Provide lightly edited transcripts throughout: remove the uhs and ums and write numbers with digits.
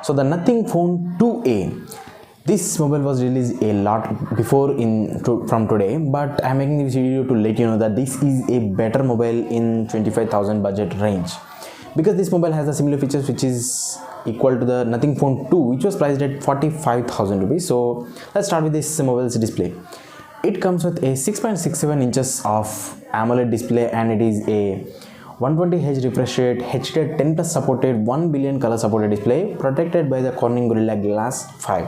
So the Nothing Phone 2A. This mobile was released a lot before from today, but I'm making this video to let you know that this is a better mobile in 25,000 budget range, because this mobile has the similar features which is equal to the Nothing Phone 2, which was priced at 45,000 rupees. So let's start with this mobile's display. It comes with a 6.67 inches of AMOLED display, and it is a 120Hz refresh rate, HDR 10 plus supported, 1 billion color supported display, protected by the Corning Gorilla Glass 5.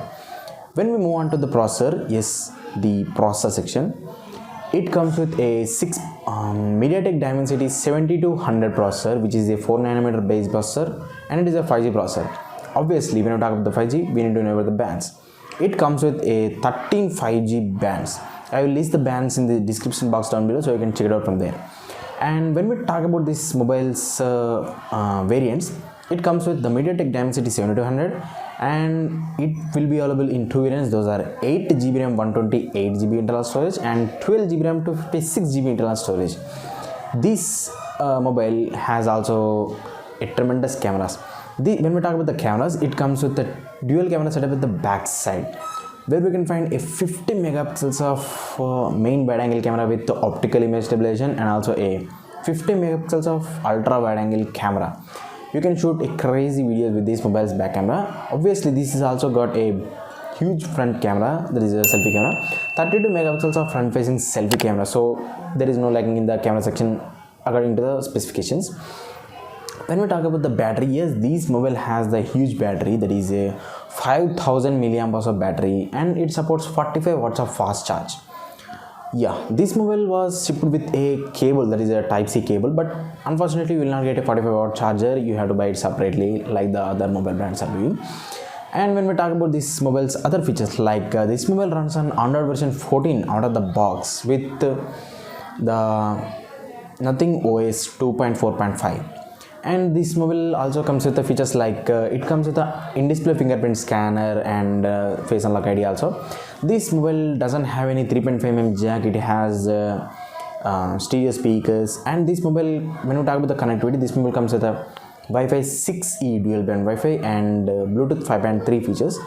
When we move on to the processor, yes, the processor section, it comes with a MediaTek Dimensity 7200 processor, which is a 4nm base processor, and it is a 5G processor. Obviously, when we talk about the 5G, we need to know about the bands. It comes with a 13 5G bands. I will list the bands in the description box down below, so you can check it out from there. And when we talk about this mobile's variants, it comes with the MediaTek Dimensity 7200, and it will be available in two variants. Those are 8GB RAM 128GB internal storage and 12GB RAM 256GB internal storage. This mobile has also a tremendous cameras. When we talk about the cameras, it comes with the dual camera setup at the back side, where we can find a 50 megapixels of main wide angle camera with the optical image stabilization, and also a 50 megapixels of ultra wide angle camera. You can shoot a crazy videos with this mobile's back camera. Obviously, this has also got a huge front camera, that is a selfie camera, 32 megapixels of front facing selfie camera. So there is no lagging in the camera section according to the specifications. When we talk about the battery, yes, this mobile has the huge battery, that is a 5000 milliamp of battery, and it supports 45 watts of fast charge. Yeah, this mobile was shipped with a cable, that is a Type-C cable, but unfortunately you will not get a 45 watt charger. You have to buy it separately like the other mobile brands are doing. And when we talk about this mobile's other features, like this mobile runs on Android version 14 out of the box with the Nothing OS 2.4.5. And this mobile also comes with the features like it comes with a in-display fingerprint scanner and face unlock ID also. This mobile doesn't have any 3.5mm jack. It has stereo speakers, and this mobile, when we talk about the connectivity, this mobile comes with a Wi-Fi 6E dual band Wi-Fi and Bluetooth 5.3 features.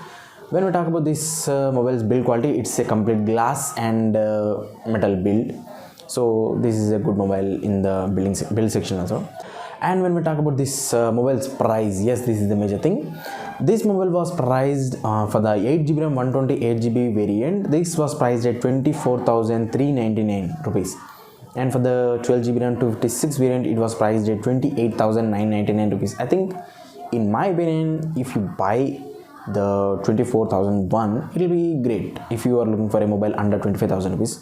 When we talk about this mobile's build quality, it's a complete glass and metal build. So this is a good mobile in the build section also. And when we talk about this mobile's price, yes, this is the major thing. This mobile was priced for the 8GB RAM 128GB variant. This was priced at 24,399 rupees. And for the 12GB RAM 256 variant, it was priced at 28,999 rupees. I think, in my opinion, if you buy the 24,001, it will be great if you are looking for a mobile under 25,000 rupees.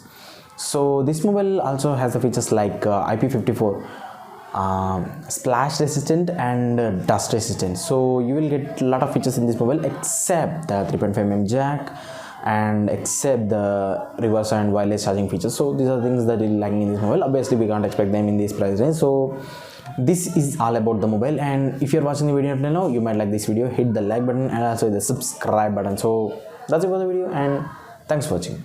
So this mobile also has the features like IP54. Splash resistant and dust resistant. So you will get a lot of features in this mobile except the 3.5mm jack and except the reverse and wireless charging features. So these are things that are lacking in this mobile. Obviously we can't expect them in this price range. So this is all about the mobile, and if you're watching the video until now, you might like this video, hit the like button and also the subscribe button. So that's it for the video, and thanks for watching.